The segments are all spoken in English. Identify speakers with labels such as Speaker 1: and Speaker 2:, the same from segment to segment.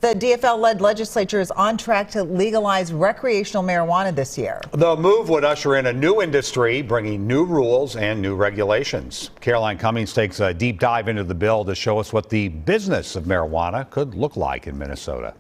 Speaker 1: The DFL-led legislature is on track to legalize recreational marijuana this year.
Speaker 2: The move would usher in a new industry, bringing new rules and new regulations. Caroline Cummings takes a deep dive into the bill to show us what the business of marijuana could look like in Minnesota.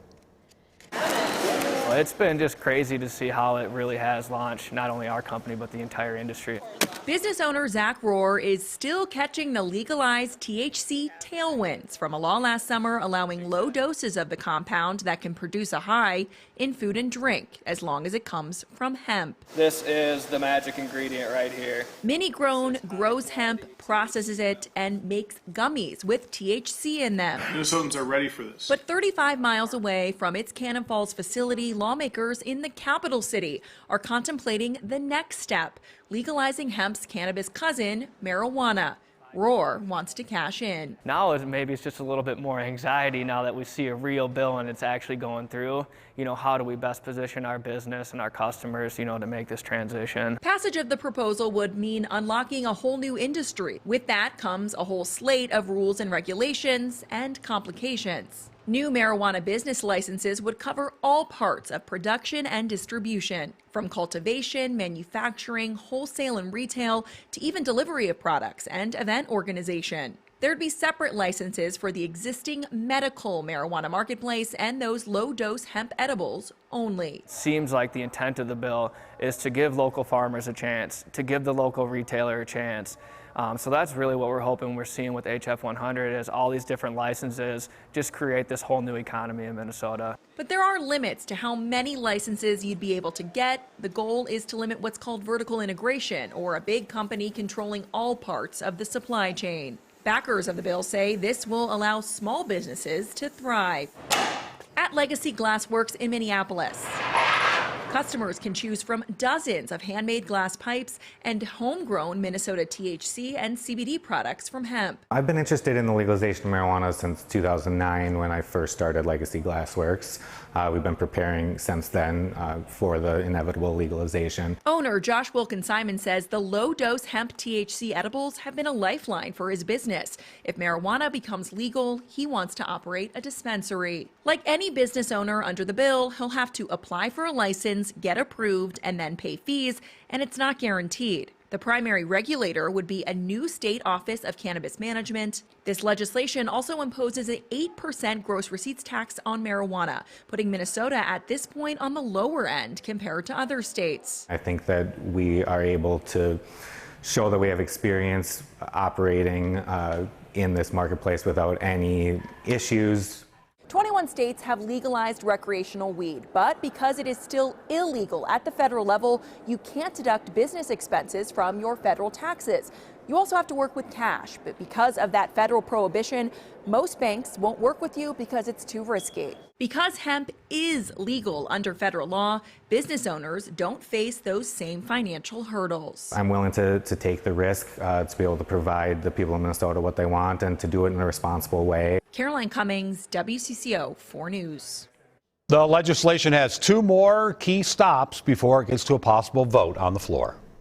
Speaker 3: Well, it's been just crazy to see how it really has launched not only our company, but the entire industry.
Speaker 4: Business owner Zach Rohr is still catching the legalized THC tailwinds from a law last summer allowing low doses of the compound that can produce a high in food and drink as long as it comes from hemp.
Speaker 3: This is the magic ingredient right here.
Speaker 4: Mini Grown grows hemp, processes it, and makes gummies with THC in them.
Speaker 5: Minnesotans are ready for this.
Speaker 4: But 35 miles away from its Cannon Falls facility, lawmakers in the capital city are contemplating the next step, legalizing hemp's cannabis cousin, marijuana. Rohr wants to cash in.
Speaker 3: Now maybe it's just a little bit more anxiety now that we see a real bill and it's actually going through. You know, how do we best position our business and our customers, you know, to make this transition?
Speaker 4: Passage of the proposal would mean unlocking a whole new industry. With that comes a whole slate of rules and regulations and complications. New marijuana business licenses would cover all parts of production and distribution, from cultivation, manufacturing, wholesale and retail, to even delivery of products and event organization. There'd be separate licenses for the existing medical marijuana marketplace and those low-dose hemp edibles only.
Speaker 3: Seems like the intent of the bill is to give local farmers a chance, to give the local retailer a chance. So that's really what we're hoping we're seeing with HF 100 is all these different licenses just create this whole new economy in Minnesota.
Speaker 4: But there are limits to how many licenses you'd be able to get. The goal is to limit what's called vertical integration, or a big company controlling all parts of the supply chain. Backers of the bill say this will allow small businesses to thrive. At Legacy Glassworks in Minneapolis, customers can choose from dozens of handmade glass pipes and homegrown Minnesota THC and CBD products from hemp.
Speaker 6: I've been interested in the legalization of marijuana since 2009 when I first started Legacy Glassworks. We've been preparing since then for the inevitable legalization.
Speaker 4: Owner Josh Wilkin-Simon says the low-dose hemp THC edibles have been a lifeline for his business. If marijuana becomes legal, he wants to operate a dispensary. Like any business owner under the bill, he'll have to apply for a license, get approved, and then pay fees, and it's not guaranteed. The primary regulator would be a new state office of cannabis management. This legislation also imposes an 8% gross receipts tax on marijuana, putting Minnesota at this point on the lower end compared to other states.
Speaker 6: I think that we are able to show that we have experience operating in this marketplace without any issues.
Speaker 4: 21 states have legalized recreational weed, but because it is still illegal at the federal level, you can't deduct business expenses from your federal taxes. You also have to work with cash, but because of that federal prohibition, most banks won't work with you because it's too risky. Because hemp is legal under federal law, business owners don't face those same financial hurdles.
Speaker 6: I'm willing to take the risk to be able to provide the people of Minnesota what they want and to do it in a responsible way.
Speaker 4: Caroline Cummings, WCCO 4 News.
Speaker 2: The legislation has two more key stops before it gets to a possible vote on the floor.